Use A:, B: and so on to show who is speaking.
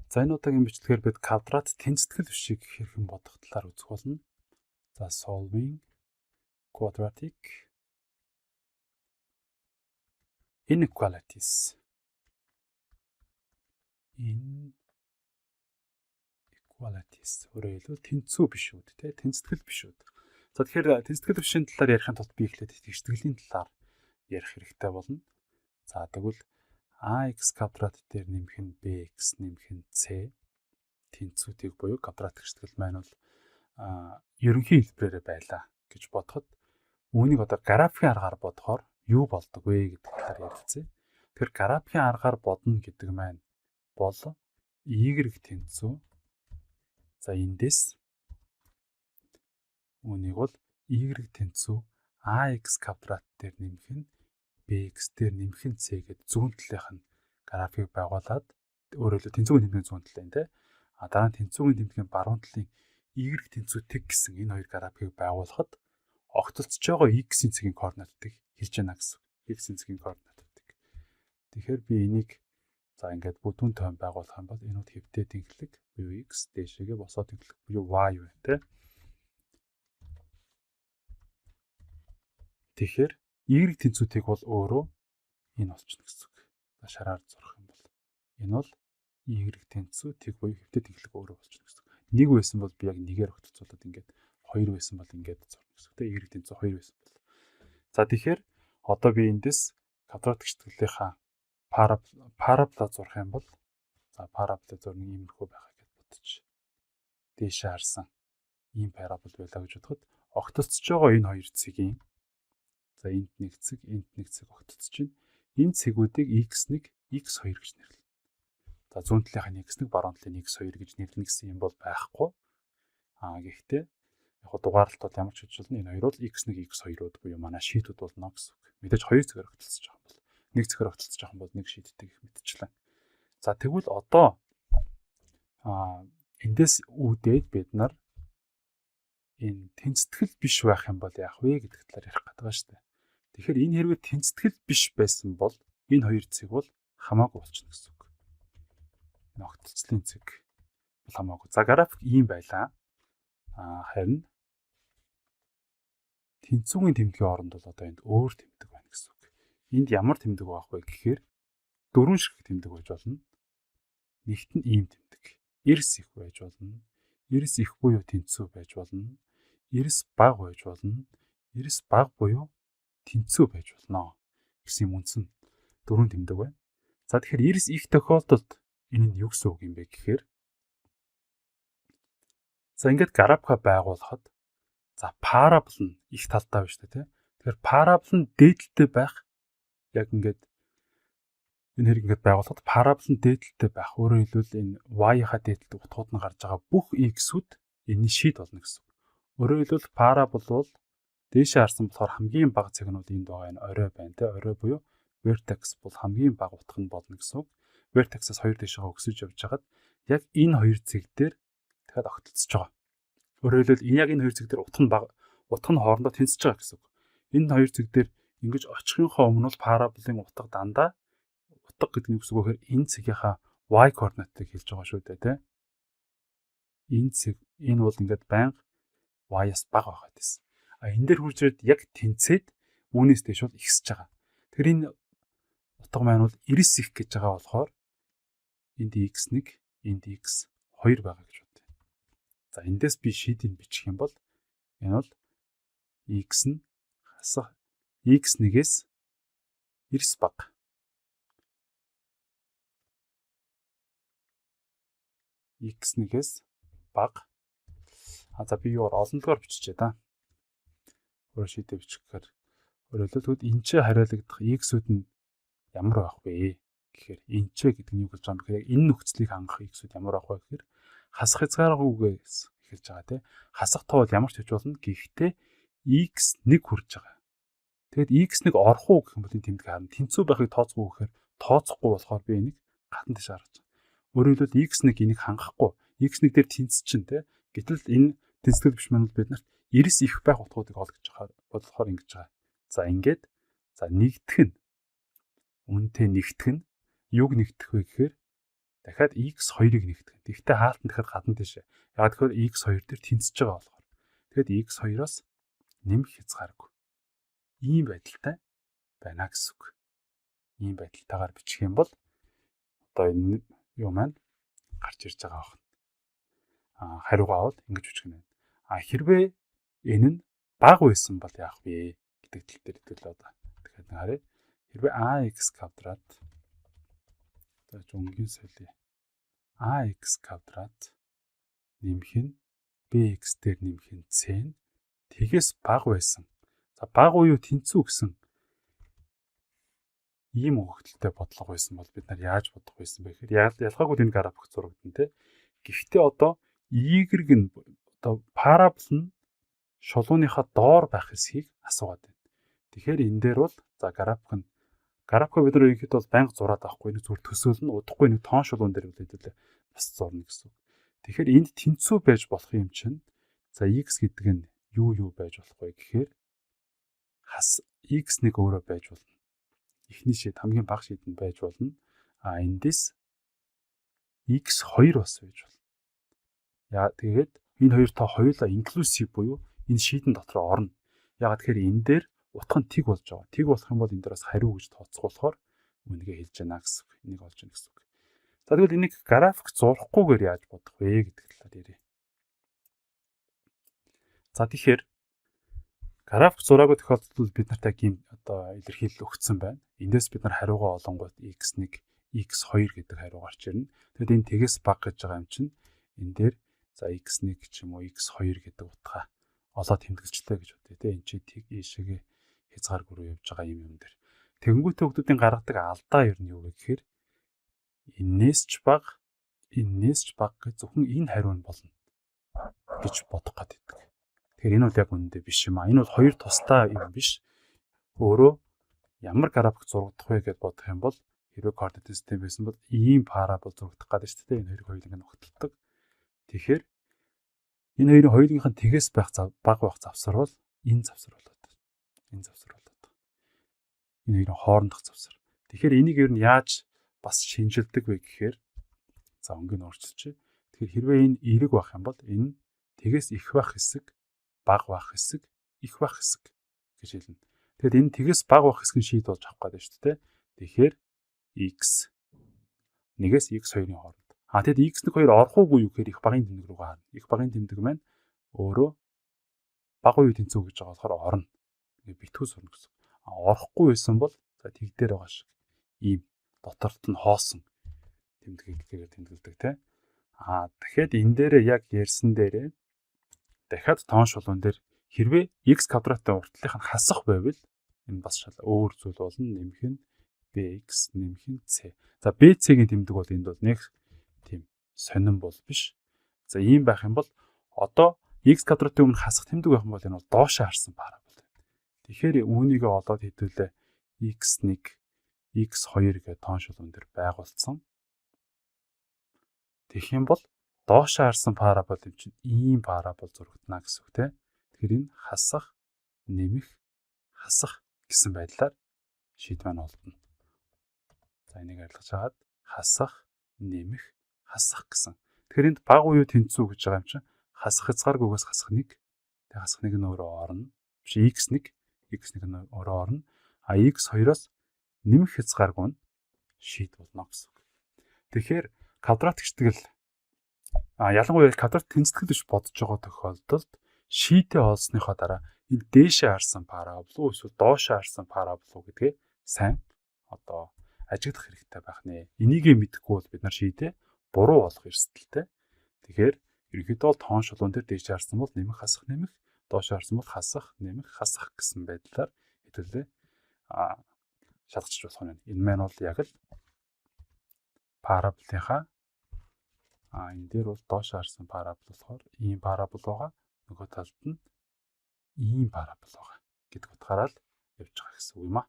A: За энэ удаагийн бичлэгээр бид квадрат тэнцэтгэл бишийг хэрхэн бодох талаар үзэх болно. За solving quadratic inequalities. Өөрөөр хэлбэл тэнцүү бишүүд, тэнцэтгэл бишүүд. За тэгэхээр тэнцэтгэл бишийн талаар ярихын тулд би эхлээд тэгштгэлийн талаар ярих хэрэгтэй болно. За тэгвэл ax квадрат дээр нэмэх нь bx нэмэх нь c тэнцвүүдийг буюу квадрат тэгштгэл маань бол ерөнхий хэлбэрээр байлаа гэж бодоход үүнийг одоо графикийн аргаар бодохоор юу болдог вэ гэдэг талаар ярилцъя. Тэгэхээр графикийн аргаар бодно гэдэг маань бол y тэнцүү. За эндээс үүнийг бол y тэнцүү ax квадрат дээр нэмэх нь bx дээр нэмэх нь c гэдэг зүүн талынх нь график байгуулад өөрөөр хэлбэл тэнцвүүгийн тэмдгийн зүүн талын дараа нь тэнцвүүгийн тэмдгийн баруун талын y тэнцүү тэг гэсэн энэ хоёр графикийг байгуулахад огтлцож байгаа x-ийн цэгийн координатыг хэлж яана гэсэн. X-ийн цэгийн координатыг. Тэгэхээр би энийг за ингээд бүдүүн тойм байгуулах юм бол энүүд хэвтээ тэнхлэг буюу x дээшээгээ босоод тэнхлэг буюу y байна тэ. Тэгэхээр y тэнцвүүдийг бол өөрөө энэ болчихно гэсэн үг. За шараар зурх юм бол энэ бол y тэнцүү тэг буюу хэвтээ тэнхлэг өөрөө болчихно гэсэн үг. Нэг байсан бол би яг нэгээр огтцуулаад ингээд хоёр байсан бол ингээд зурна гэсэн үг. Тэ y тэнцүү хоёр байсан бол. За тэгэхээр одоо би эндээс квадрат тэгштгэлийнхаа парабола зурх юм бол за параболыг зурна иймэрхүү байхаа гэж бодчих. Дээшээ харсан ийм парабол байлаа гэж бодоход огтцож байгаа энэ хоёр цэгийн за энд нэг цэг, энд нэг цэг огтцож байна. Энэ цэгүүдийг x1, x2 гэж нэрлэнэ. За зүүн талынхаа x1, баруун талын x2 гэж нэрлэнэ гэсэн юм бол байхгүй. Гэхдээ яг дугаарлалт бол ямар ч гэж болно. Энэ хоёр бол x1, x2-ууд буюу манай шийтүүд болно гэсэн үг. Мэдээж хоёр цэгээр огтцож байгаа юм бол нэг цэгээр огтцож байгаа юм бол нэг шийтдэг их мэдчихлээ. За тэгвэл одоо эндээс үүдээд бид нар энэ тэнцэтгэл биш байх юм бол яах вэ гэдэг талаар ярих гэдэг байгаа шүү дээ. Тэгэхээр энэ хэрвээ тэнцэтгэл биш байсан бол энэ хоёр цэг бол хамаагүй болчихно гэсэн үг. Энэ огтцлын цэг бол хамаагүй. За график ийм байлаа. Харин тэнцвүүгийн тэмдгийн оронд бол одоо энд өөр тэмдэг байна гэсэн үг. Энд ямар тэмдэг байх вэ гэхээр дөрвөн ширхэг тэмдэг байж болно. Нэгт нь ийм тэмдэг. Эрс их байж болно. Эрс их буюу тэнцүү байж болно. Эрс бага байж болно. Эрс бага буюу тэнцүү байж болно гэсэн юм үндсэн дөрвөн тэмдэг байна. За тэгэхээр эрс их тохиолдолд энэ нь юу гэсэн үг юм бэ гэхээр за ингээд графика байгуулахад за парабол нь их талтай байна шүү дээ, тийм. Тэгэхээр парабол нь дээдлэлтэй байх яг ингээд энэ хэрэг ингээд байгуулахад парабол нь дээдлэлтэй байх. Өөрөөр хэлбэл энэ y-ийнхаа дээдлэлт утгууд нь гарч байгаа бүх x-үүд энэний шийд болно гэсэн үг. Өөрөөр хэлбэл парабол бол дээшээ харсан болохоор хамгийн бага цэг нь бол энд байгаа энэ орой байна, тийм. Орой буюу vertex бол хамгийн бага утга нь болно гэсэн үг. Vertex-аас хоёр дэшээ өгсөж явж хагаад яг энэ хоёр цэг дээр дахиад огтлцож байгаа. Өөрөөр хэлбэл яг энэ хоёр цэг дээр утга нь хоорондоо тэнцэж байгаа гэсэн үг. Энэ хоёр цэг дээр ингэж очихынхоо өмнө бол параболын утга дандаа утга гэдэг нь юу гэсэн үг вэ гэхээр энэ цэгийнхаа y координатыг хэлж байгаа шүү дээ, тийм. Энэ цэг энэ бол ингээд байнга y-аас бага байгаад байсан. Энэ дээр хурж ирээд яг тэнцээд үүнээс дэш бол ихсэж байгаа. Тэгэхээр энэ утга маань бол эрс их гэж байгаа болохоор энд x1, энд x2 байгаа гэж бодъё. За эндээс би шийдийг бичих юм бол энэ бол x нь хасах x1-ээс эрс бага. x1-ээс бага. За би юу олон дугаар биччихье да. Өөр шийдээ бичих гэхээр өөрөлдөлтүүд энэ ч хариулагдах x-үүд нь ямар байх вэ гэхээр энэ ч гэдэг нь юу гэж байгаа юм бэ? Энэ нөхцөлийг хангах x-үүд ямар байх вэ гэхээр хасах хязгааргүйгээс эхэлж байгаа, тийм. Хасах тоо бол ямар ч хийж болно. Гэхдээ x1 хүрж байгаа. Тэгэд x1 орох уу гэх юм бол энэ тэмдэг харна. Тэнцүү байхыг тооцох уу гэхээр тооцохгүй болохоор би энийг гадна тийш харж байгаа. Өөрөөр хэлбэл x1 энийг хангахгүй. x1 дээр тэнцэж чинь, тийм. Гэтэл энэ тэнцэтгэл биш манайд бид нарт эрс их байх утгуудыг олгож байгаа болохоор ингэж байгаа. За ингээд за нэгдэх нь үнэтэй нэгдэх нь юг нэгдэх вэ гэхээр дахиад x2-ыг нэгтгэх. Тэгвэл хаалтан дахиад гадна тийшээ. Яг тэгэхээр x2 дээр тэнцэж байгаа болохоор. Тэгэхэд x2-оос нэмэх хязгааргүй. Ийм байдалтай байна гэсэн үг. Ийм байдалтайгаар бичих юм бол одоо энэ юу маань гарч ирж байгаа байна. Хариугаа аваад ингэж бичих нь. Хэрвээ энэ нь бага байсан бол яах вэ гэдэг тал дээр хэлээ одоо. Тэгэхээр харъя. Хэрвээ ax квадрат за өнгийн солио ax квадрат нэмэх нь bx дээр нэмэх нь c нь тэгээс бага байсан. За бага уу тэнцүү гэсэн ийм өгөгдөлтэй бодлого байсан бол бид нар яаж бодох байсан бэ гэхээр ялгаагүй энэ график зурагдана те. Гэхдээ одоо y нь одоо парабол нь шулууныхаа доор байх хэсгийг асуугаад байна. Тэгэхээр энэ дээр бол за графикыг бид нар ерөнхийдөө бол байнга зураад авахгүй нэг зүгээр төсөөлнө удахгүй нэг тоон шулуун дээр үлээдэлээ бас зурна гэсэн. Тэгэхээр энд тэнцүү байж болох юм чинь за x гэдэг нь юу байж болох вэ гэхээр хас x1 өөрөө байж болно. Эхний шийд хамгийн бага шийд нь байж болно. Эндээс x2 бас байж болно. Яа тэгээд энэ хоёр тоо хоёулаа инклюзив буюу энэ шийдэн дотор орно. Ягаад тэгэхээр энэ дээр утга нь тэг болж байгаа. Тэг болох юм бол энэ дээрээс хариу гэж тооцоолохоор үнэгээ хэлж байна гэсэн үг. Энийг олж байна гэсэн үг. За тэгвэл энийг график зурахгүйгээр яаж бодох вэ гэдэг талаар ярив. За тэгэхээр график зураагүй тохиолдолд бид нарт яг ийм одоо илэрхийлэл өгсөн байна. Эндээс бид нар хариугаа олонгууд x1, x2 гэдэг хариу гарч ирнэ. Тэгэд энэ тэгээс бага гэж байгаа юм чинь энэ дээр за x1 ч юм уу x2 гэдэг утгаа олоод тэмдэглэжлээ гэж бодъё те. Энд чи тэг ийшээгээ хязгааргүй руу явж байгаа юм дээр. Тэгэнгүүтээ хүмүүсийн гаргадаг алдаа ер нь юу вэ гэхээр энээс ч бага гэж зөвхөн энэ хариу нь болно гэж бодох гэдэг. Тэгэхээр энэ бол яг үнэндээ биш юм аа. Энэ бол хоёр тусдаа юм биш. Өөрөө ямар график зурагдах вэ гэж бодох юм бол хэрвээ координат систем байсан бол ийм парабол зурагдах гэдэг шүү дээ. Энэ хоёрыг хоёуланг нь нөхөлдөг. Тэгэхээр энэ хоёрын хоёулынх нь тэгээс бага байх завсар бол энэ завсар болоод. Энэ завсар болоод. Энэ хоёрын хоорондох завсар. Тэгэхээр энийг ер нь яаж бас шинжилдэг вэ гэхээр за өнгийг өөрчилчихье. Тэгэхээр хэрвээ энэ эерэг байх юм бол энэ тэгээс их байх хэсэг, бага байх хэсэг, их байх хэсэг гэж хэлнэ. Тэгэд энэ тэгээс бага байх хэсгийн шийд болж авах гэдэг шүү дээ. Тэгэхээр x1-ээс x2-ын хооронд. Тэгэд x1 2 орох уугүй юу гэхээр их багын тэмдэг рүү гарна. Их багын тэмдэг маань өөрөө бага уу тэнцүү гэж байгаа болохоор орно. Ингээ битгүү сурна гэсэн. Орохгүй байсан бол за тэг дээр байгаа шиг ийм доторт нь хоосон тэмдгээр тэмдэглэдэг те. Дахиад энэ дээрээ яг ярьсан дээрээ дахиад тоон шулуун дээр хэрвээ x квадратын уртлынх нь хасах байвал энэ бас шал өөр зүйл болно. Нэмэх нь bx нэмэх нь c. За bc-ийн тэмдэг бол энд бол нэг тийм сонирн бол биш. За ийм байх юм бол одоо x квадратын өмнө хасах тэмдэг байх юм бол энэ бол доошоо харсан парабол байна. Тэгэхээр үүнийгээ олоод хэдүүлээ x1 x2 гэх тоон шулуун дээр байгуулсан. Тэгэх юм бол доошоо харсан парабол юм чинь ийм парабол зурагдана гэсэн үг тийм. Тэгэхээр энэ хасах, нэмэх, хасах гэсэн байдлаар шийд маань олдно. За энийг арилгаж аваад хасах, нэмэх, хасах гэсэн. Тэгэхээр энд бага уу тэнцүү гэж байгаа юм чинь хасах хязгааргүйгээс хасах 1. Тэгээ хасах 1 нь өөрөө орно. Биш x1 нь өөрөө орно. x2-оос нэмэх хязгааргүй нь шийд болно гэсэн үг. Тэгэхээр квадрат гიშтгэл ялангуяа квадрат тэнцэтгэл биш бодож байгаа тохиолдолд шийдээ олсныхоо дараа энэ дээшээ харсан парабол уу эсвэл доошоо харсан парабол уу гэдгээ сайн одоо ажиглах хэрэгтэй байх нэ. Энийгээ мэдэхгүй бол бид нар шийдээ буруу болох эрсдэлтэй. Тэгэхээр ерөнхийдөө тоон шулуун дээр дээшээ харсан бол нэмэх хасах нэмэх, доошоо харсан бол хасах нэмэх хасах гэсэн байдлаар хэдүүлээ шалгачиж болох нь. Энэ маань бол яг л параболынхаа энэ дээр бол доошоо харсан парабол болохоор ийм парабол байгаа. Нөгөө талд нь ийм парабол байгаа гэдэг утгаараа л явж байгаа гэсэн үг юм аа.